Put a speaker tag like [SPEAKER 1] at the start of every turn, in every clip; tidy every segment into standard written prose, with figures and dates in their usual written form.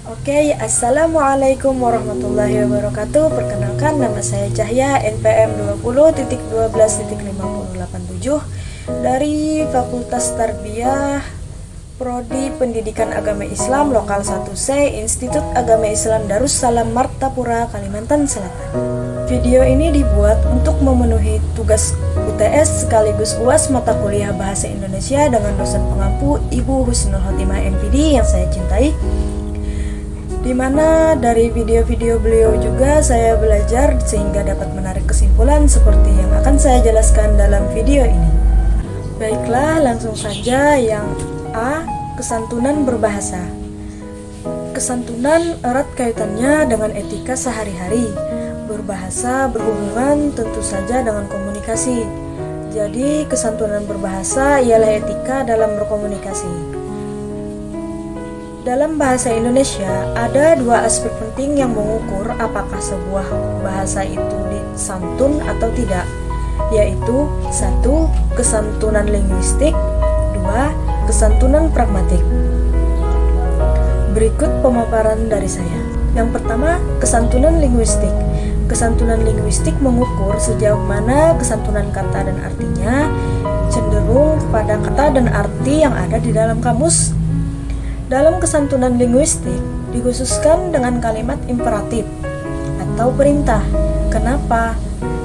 [SPEAKER 1] Assalamualaikum warahmatullahi wabarakatuh. Perkenalkan, nama saya Cahya, NPM 20.12.5087 dari Fakultas Tarbiyah Prodi Pendidikan Agama Islam Lokal 1C Institut Agama Islam Darussalam Martapura, Kalimantan Selatan. Video ini dibuat untuk memenuhi tugas UTS sekaligus UAS mata kuliah Bahasa Indonesia dengan dosen pengampu Ibu Husnul Khotimah MPD yang saya cintai, di mana dari video-video beliau juga saya belajar sehingga dapat menarik kesimpulan seperti yang akan saya jelaskan dalam video ini. Baiklah, langsung saja. Yang A, kesantunan berbahasa. Kesantunan erat kaitannya dengan etika sehari-hari. Berbahasa berhubungan tentu saja dengan komunikasi. Jadi, kesantunan berbahasa ialah etika dalam berkomunikasi. Dalam bahasa Indonesia, ada dua aspek penting yang mengukur apakah sebuah bahasa itu santun atau tidak, yaitu 1. Kesantunan linguistik, 2. Kesantunan pragmatik. Berikut pemaparan dari saya. Yang pertama, kesantunan linguistik. Kesantunan linguistik mengukur sejauh mana kesantunan kata dan artinya cenderung kepada kata dan arti yang ada di dalam kamus. Dalam kesantunan linguistik dikhususkan dengan kalimat imperatif atau perintah. Kenapa?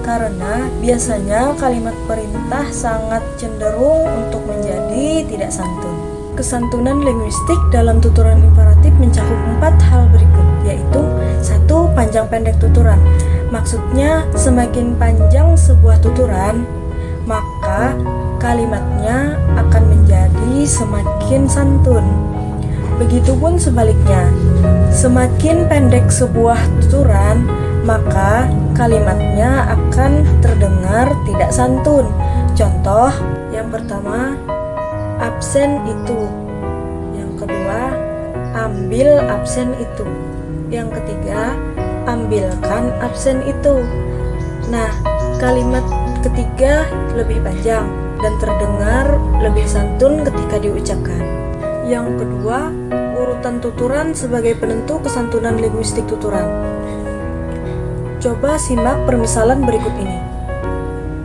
[SPEAKER 1] Karena biasanya kalimat perintah sangat cenderung untuk menjadi tidak santun. Kesantunan linguistik dalam tuturan imperatif mencakup 4 hal berikut, yaitu 1. Panjang pendek tuturan. Maksudnya, semakin panjang sebuah tuturan, maka kalimatnya akan menjadi semakin santun. Begitupun sebaliknya, semakin pendek sebuah tuturan, maka kalimatnya akan terdengar tidak santun. Contoh, yang pertama, absen itu. Yang kedua, ambil absen itu. Yang ketiga, ambilkan absen itu. Nah, kalimat ketiga lebih panjang dan terdengar lebih santun ketika diucapkan. Yang kedua, urutan tuturan sebagai penentu kesantunan linguistik tuturan. Coba simak permisalan berikut ini.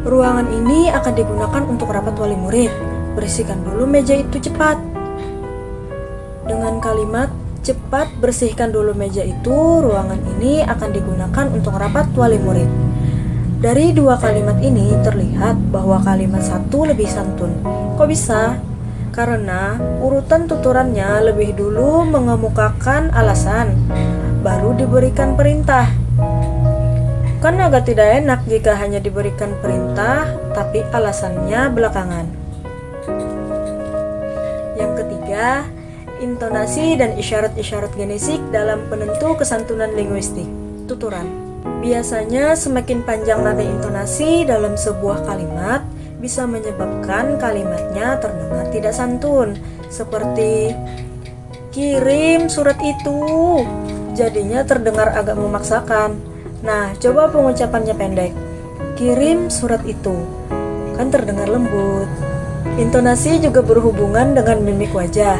[SPEAKER 1] Ruangan ini akan digunakan untuk rapat wali murid. Bersihkan dulu meja itu cepat. Dengan kalimat cepat bersihkan dulu meja itu, ruangan ini akan digunakan untuk rapat wali murid. Dari dua kalimat ini terlihat bahwa kalimat satu lebih santun. Kok bisa? Karena urutan tuturannya lebih dulu mengemukakan alasan, baru diberikan perintah. Kan agak tidak enak jika hanya diberikan perintah, tapi alasannya belakangan. Yang ketiga, intonasi dan isyarat-isyarat genesik dalam penentu kesantunan linguistik tuturan. Biasanya semakin panjang nada intonasi dalam sebuah kalimat bisa menyebabkan kalimatnya terdengar tidak santun, seperti kirim surat itu, jadinya terdengar agak memaksakan. Nah, coba pengucapannya pendek. Kirim surat itu, kan terdengar lembut. Intonasi juga berhubungan dengan mimik wajah,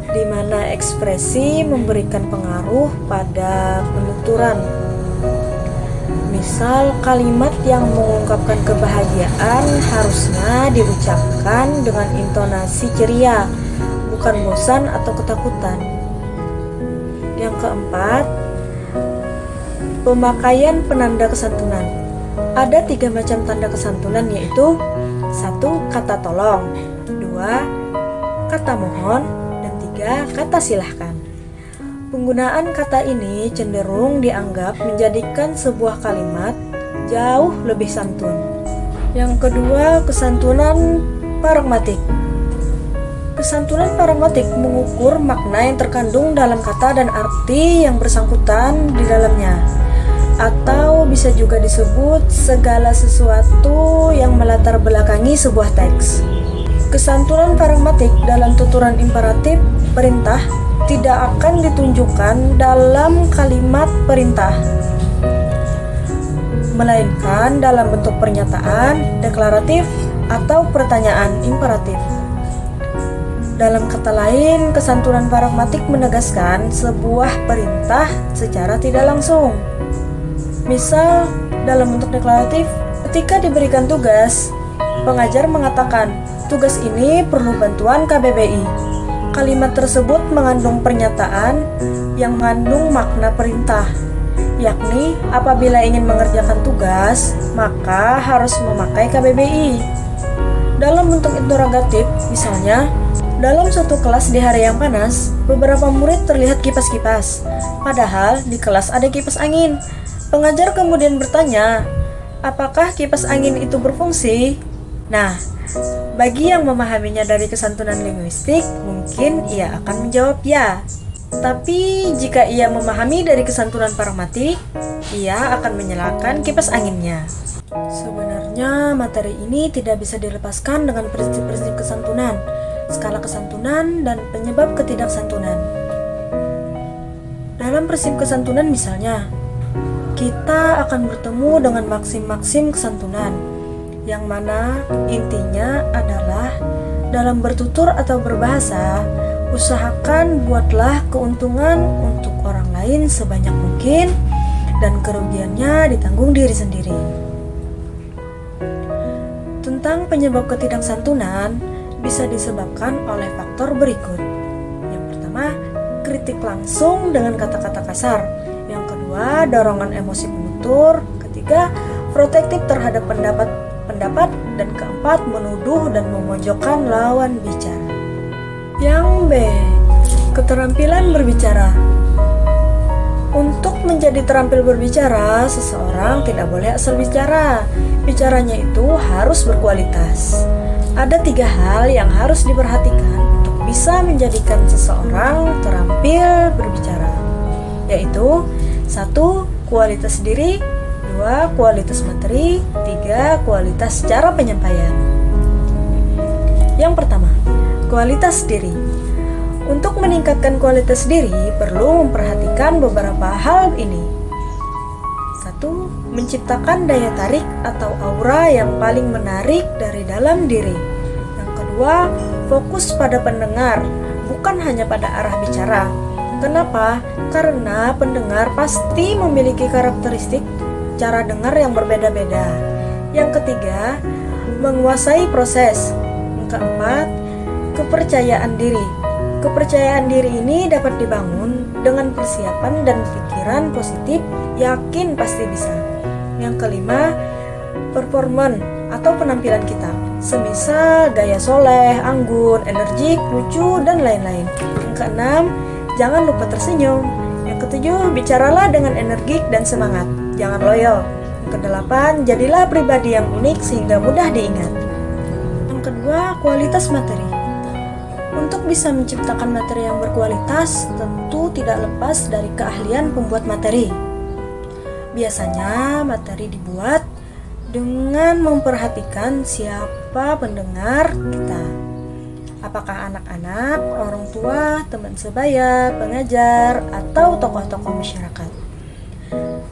[SPEAKER 1] di mana ekspresi memberikan pengaruh pada penuturan. Misal, kalimat yang mengungkapkan kebahagiaan harusnya diucapkan dengan intonasi ceria, bukan bosan atau ketakutan. Yang keempat, pemakaian penanda kesantunan. Ada 3 macam tanda kesantunan, yaitu 1. Kata tolong, 2. Kata mohon, dan 3. Kata silahkan. Penggunaan kata ini cenderung dianggap menjadikan sebuah kalimat jauh lebih santun. Yang kedua, kesantunan pragmatik. Kesantunan pragmatik mengukur makna yang terkandung dalam kata dan arti yang bersangkutan di dalamnya, atau bisa juga disebut segala sesuatu yang melatar belakangi sebuah teks. Kesantunan pragmatik dalam tuturan imperatif perintah tidak akan ditunjukkan dalam kalimat perintah, melainkan dalam bentuk pernyataan, deklaratif, atau pertanyaan imperatif. Dalam kata lain, kesantunan pragmatik menegaskan sebuah perintah secara tidak langsung. Misal, dalam bentuk deklaratif, ketika diberikan tugas, pengajar mengatakan, tugas ini perlu bantuan KBBI. Kalimat tersebut mengandung pernyataan yang mengandung makna perintah, yakni apabila ingin mengerjakan tugas, maka harus memakai KBBI. Dalam bentuk interrogatif, misalnya, dalam suatu kelas di hari yang panas, beberapa murid terlihat kipas-kipas, padahal di kelas ada kipas angin. Pengajar kemudian bertanya, apakah kipas angin itu berfungsi? Nah, bagi yang memahaminya dari kesantunan linguistik, mungkin ia akan menjawab ya. Tapi jika ia memahami dari kesantunan pragmatik, ia akan menyalakan kipas anginnya. Sebenarnya materi ini tidak bisa dilepaskan dengan prinsip-prinsip kesantunan, skala kesantunan, dan penyebab ketidaksantunan. Dalam prinsip kesantunan misalnya, kita akan bertemu dengan maksim-maksim kesantunan, yang mana intinya adalah dalam bertutur atau berbahasa, usahakan buatlah keuntungan untuk orang lain sebanyak mungkin dan kerugiannya ditanggung diri sendiri. Tentang penyebab ketidaksantunan bisa disebabkan oleh faktor berikut. Yang pertama, kritik langsung dengan kata-kata kasar. Yang kedua, dorongan emosi penutur. Ketiga, protektif terhadap pendapat. Dan keempat, menuduh dan memojokkan lawan bicara. Yang B, keterampilan berbicara. Untuk menjadi terampil berbicara, seseorang tidak boleh asal bicara. Bicaranya itu harus berkualitas. Ada 3 hal yang harus diperhatikan untuk bisa menjadikan seseorang terampil berbicara, yaitu 1. Kualitas diri, 2. Kualitas materi, 3. Kualitas cara penyampaian. Yang pertama, kualitas diri. Untuk meningkatkan kualitas diri, perlu memperhatikan beberapa hal ini. 1. Menciptakan daya tarik atau aura yang paling menarik dari dalam diri. Yang kedua, fokus pada pendengar, bukan hanya pada arah bicara. Kenapa? Karena pendengar pasti memiliki karakteristik cara dengar yang berbeda-beda. Yang ketiga, menguasai proses. Yang keempat, kepercayaan diri. Kepercayaan diri ini dapat dibangun dengan persiapan dan pikiran positif, yakin pasti bisa. Yang kelima, performan atau penampilan kita, semisal gaya soleh, anggun, energik, lucu, dan lain-lain. Yang keenam, jangan lupa tersenyum. Yang ketujuh, bicaralah dengan energik dan semangat, jangan loyo. Yang kedelapan, jadilah pribadi yang unik sehingga mudah diingat. Yang kedua, kualitas materi. Untuk bisa menciptakan materi yang berkualitas, tentu tidak lepas dari keahlian pembuat materi. Biasanya materi dibuat dengan memperhatikan siapa pendengar kita. Apakah anak-anak, orang tua, teman sebaya, pengajar, atau tokoh-tokoh masyarakat.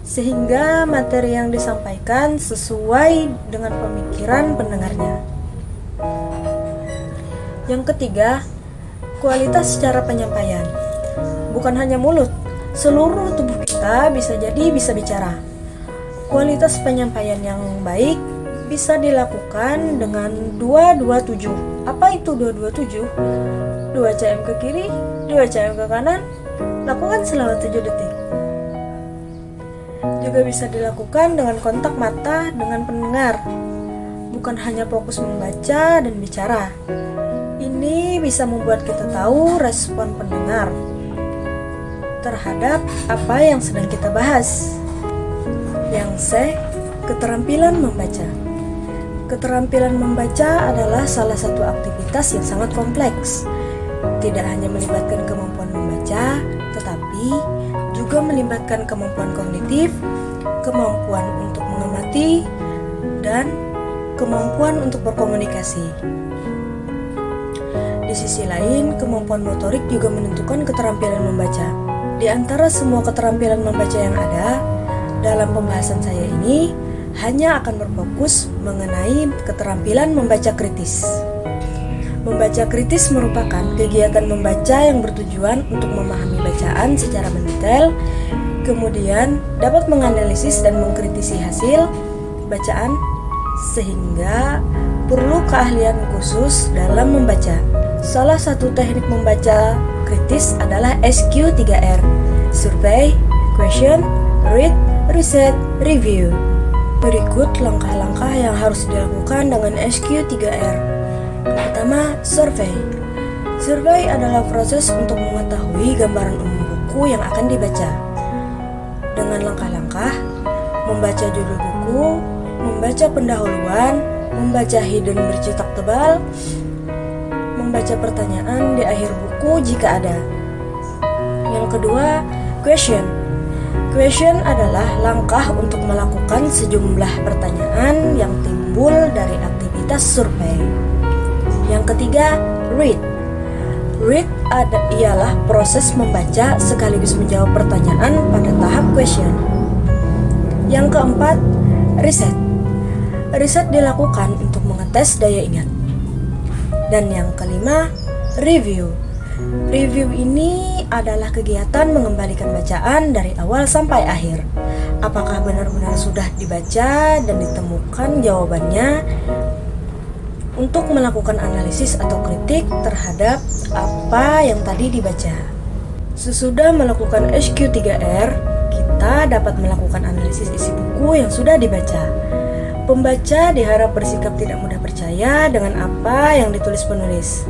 [SPEAKER 1] Sehingga materi yang disampaikan sesuai dengan pemikiran pendengarnya. Yang ketiga, kualitas cara penyampaian. Bukan hanya mulut, seluruh tubuh kita bisa bicara. Kualitas penyampaian yang baik bisa dilakukan dengan 227. Apa itu 227? 2 cm ke kiri, 2 cm ke kanan, lakukan selama 7 detik. Juga bisa dilakukan dengan kontak mata dengan pendengar. Bukan hanya fokus membaca dan bicara. Ini bisa membuat kita tahu respon pendengar terhadap apa yang sedang kita bahas. Yang C, keterampilan membaca. Keterampilan membaca adalah salah satu aktivitas yang sangat kompleks. Tidak hanya melibatkan kemampuan membaca, tetapi juga melibatkan kemampuan kognitif, kemampuan untuk mengamati, dan kemampuan untuk berkomunikasi. Di sisi lain, kemampuan motorik juga menentukan keterampilan membaca. Di antara semua keterampilan membaca yang ada, dalam pembahasan saya ini hanya akan berfokus mengenai keterampilan membaca kritis. Membaca kritis merupakan kegiatan membaca yang bertujuan untuk memahami bacaan secara mendetail, kemudian dapat menganalisis dan mengkritisi hasil bacaan, sehingga perlu keahlian khusus dalam membaca. Salah satu teknik membaca kritis adalah SQ3R: Survey, Question, Read, Reset, Review. Berikut langkah-langkah yang harus dilakukan dengan SQ3R. Pertama, survei. Survei adalah proses untuk mengetahui gambaran umum buku yang akan dibaca. Dengan langkah-langkah, membaca judul buku, membaca pendahuluan, membaca hidden bercetak tebal, membaca pertanyaan di akhir buku jika ada. Yang kedua, question. Question adalah langkah untuk melakukan sejumlah pertanyaan yang timbul dari aktivitas survei. Yang ketiga, read. Read ialah proses membaca sekaligus menjawab pertanyaan pada tahap question. Yang keempat, reset. Reset dilakukan untuk mengetes daya ingat. Dan yang kelima, review. Review ini adalah kegiatan mengembalikan bacaan dari awal sampai akhir. Apakah benar-benar sudah dibaca dan ditemukan jawabannya, untuk melakukan analisis atau kritik terhadap apa yang tadi dibaca. Sesudah melakukan SQ3R, kita dapat melakukan analisis isi buku yang sudah dibaca. Pembaca diharap bersikap tidak mudah percaya dengan apa yang ditulis penulis,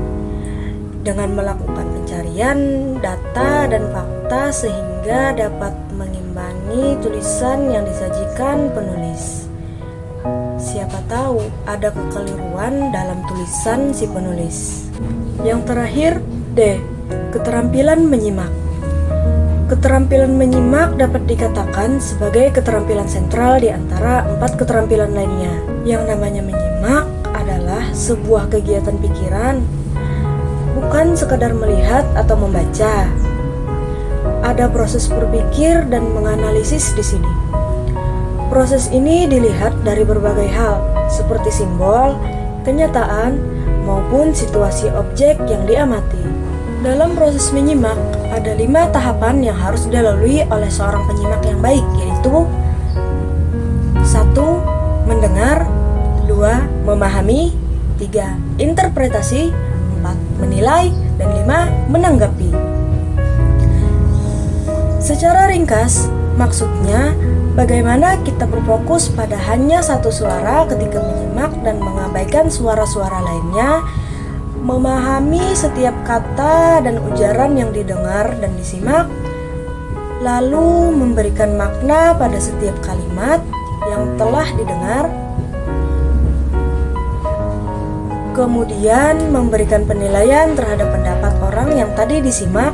[SPEAKER 1] dengan melakukan pencarian data dan fakta sehingga dapat mengimbangi tulisan yang disajikan penulis. Siapa tahu ada kekeliruan dalam tulisan si penulis. Yang terakhir, D. Keterampilan menyimak. Keterampilan menyimak dapat dikatakan sebagai keterampilan sentral di antara 4 keterampilan lainnya. Yang namanya menyimak adalah sebuah kegiatan pikiran, bukan sekadar melihat atau membaca. Ada proses berpikir dan menganalisis di sini. Proses ini dilihat dari berbagai hal, seperti simbol, kenyataan, maupun situasi objek yang diamati. Dalam proses menyimak, ada 5 tahapan yang harus dilalui oleh seorang penyimak yang baik, yaitu 1. Mendengar, 2. Memahami, 3. Interpretasi, 4. Menilai, dan 5. Menanggapi. Secara ringkas, maksudnya bagaimana kita berfokus pada hanya satu suara ketika menyimak dan mengabaikan suara-suara lainnya, memahami setiap kata dan ujaran yang didengar dan disimak, lalu memberikan makna pada setiap kalimat yang telah didengar, kemudian memberikan penilaian terhadap pendapat orang yang tadi disimak,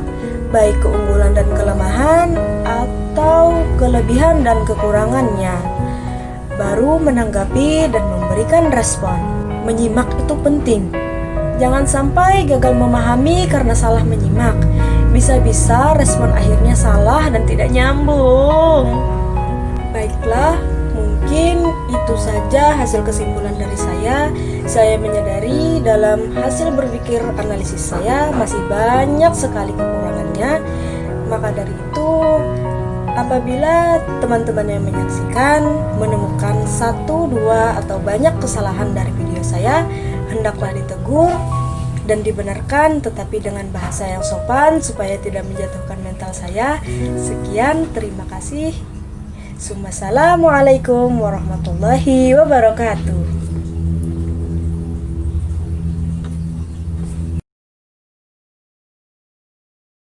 [SPEAKER 1] baik keunggulan dan kelemahan atau kelebihan dan kekurangannya, baru menanggapi dan memberikan respon. Menyimak itu penting. Jangan sampai gagal memahami karena salah menyimak. Bisa-bisa respon akhirnya salah dan tidak nyambung. Baiklah, mungkin itu saja hasil kesimpulan dari saya. Saya menyadari dalam hasil berpikir analisis saya masih banyak sekali kekurangannya. Maka dari itu, apabila teman-teman yang menyaksikan menemukan 1, 2, atau banyak kesalahan dari video saya, hendaklah ditegur dan dibenarkan, tetapi dengan bahasa yang sopan supaya tidak menjatuhkan mental saya. Sekian, terima kasih. Assalamualaikum warahmatullahi wabarakatuh.